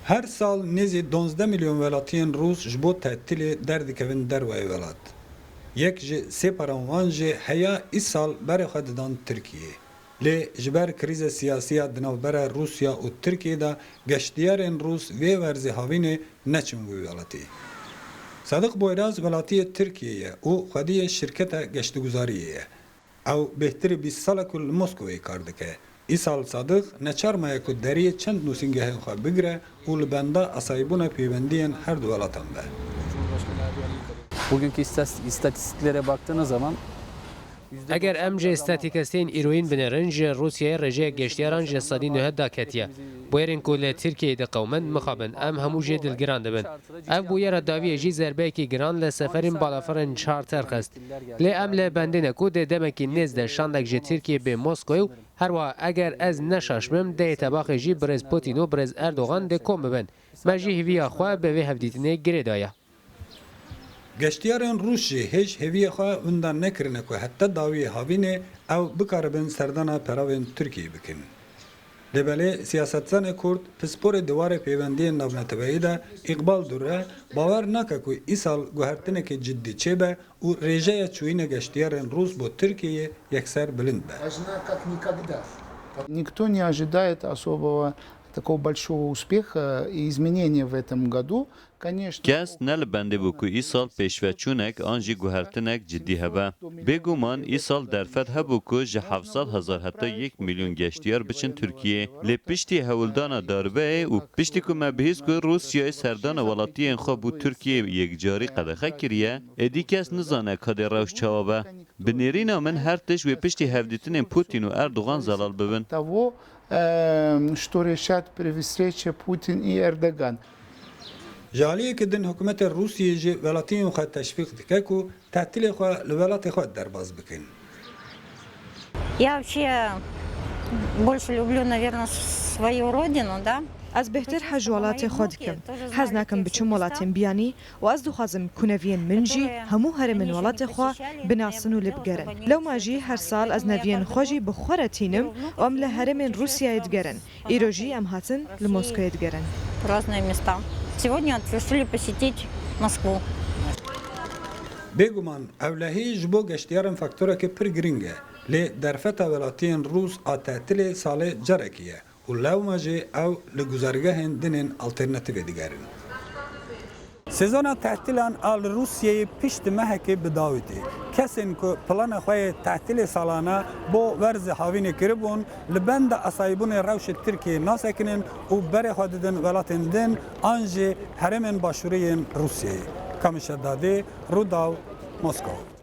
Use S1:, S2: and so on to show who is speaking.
S1: Her sal nezi 12 milyon velatiyên Rûs ji bo tetilê derdikevin derweyê welat. Yek ji sê paran wan jê heya îsal berê xwe didan Tirkiyeyê. Lê ji ber krîza siyasî di navbera Rûsya û Tirkiyeyê de geştyarên Rûs vê werzê havînê neçin wî welatî. Sadık Boyraz welatiyê Tirkiyeyê û xwediyê şirketa geştguzariyê ye. Ew bêhtirî 20 sala ku li Moskowê kar dike. İsal Sadık neçarmaya ku deriyê çend nûsîngehên xwe bigire û li benda asayîbûna peywendiyên her du welatan be.
S2: Bugünkü istatistiklere baktığınız zaman
S3: Eger em ji statîkestên îroyîn binerin ji Rûsyayê rêjeya geştyaran ji sedî nûhed da ketiye. Bûyerên ku li Tirkiyeyê diqewmin mixabin em hemû jê dilgiran dibin. Ev bûyera dawiyê jî zerbeyekî giran li seferên balafirin çarter xist. Lê em li bendîne ku dê demekî nêz de şandek ji Tirkiyê bê Moskowê herwa eger ez neşaşmim dê tebaxê jî Birêz Putin û Birêz Erdogan dê kom bibin. Me jî hêviya xwe bi vê hevdîtinê girê daye.
S1: Geştyarên Rûs jî hêj hêviyê xwe windan nekirine ku heta dawiyê havînê ew bikaribin serdana peravên Tirkiyeyê bikin. Lêbelê siyasetçanê Kurd pisporê diwarê peywendiyên navneteweyî de Îqbal Dure bawer nake ku îsal guhertinekê ciddî çêbe û rêjeya çûyîna geştyarên Rûs bo Tirkiyeyê yekser bilind be.
S4: Никто не ожидает особого такого большого успеха и изменения в этом году. Конечно,
S5: Kes ne li bendê bû ku îsal pêşveçûnek an jî guhertinek ciddî hebe. Bêguman îsal derfet hebû ku ji 700,000 heta 1 milyon geştyar biçin Tirkiyeyê. Lê piştî hewildana darbeyê û piştî ku me bihîst ku Rûsyayê serdana welatiyên xwe bû Tirkiyeyê yekcarî qedexe kiriye, êdî kes nizane kadê rewş çawa be. Bi nêrîna min her tişt wê piştî hevdîtinên Putin û Erdogan zelal bibin.
S4: того, что решат при встрече Путин и Эрдоган.
S1: Jaliyekî din hikûmetê Rûsyayê jî welatiyên xwe teşvîq dike ku tetilê xwe li welatê xwe derbas bikin.
S6: Я вообще больше люблю, наверное, свою родину, да?
S7: از بهتر حج وڵاتی خۆ دکەم حەز ناکەم بچم وڵاتیم بیانی و ئەس دخوازم کونەڤێن منجی هەموو هەرە من وڵاتی خۆ بناسن و لێ بگەرن لەو ماژی هەر ساڵ ئەس نەڤێن خۆشی بخۆرەتینم و ئەم لە هەرەمێن رووسیای دگەرن ئیرۆژی ئەم هاتن لە مۆسکۆی دگەرن
S6: Разные места. Сегодня решили посетить Москву.
S1: Bêguman ewlehî ji bo geştyaran faktorekê pir giring e. Lê derfeta welatiyên Rûs a tetilê salê carekî ye û lewma jî ew li guzargehên dinên alternatîvê digerin. Sezona tehtilan a li Rûsyayê piştî mehekê bidawîtê. Kesên ku plana xwe yê tehtilê salana bo werzê havînê kiribûn, li benda asayîbûnê rewşê Tirkiyeyê nasekinin û berê xwe didin welatên din an jî herêmên başûrî yên Rûsyayê. Kamişe Dadê, Rûdaw, Moskov.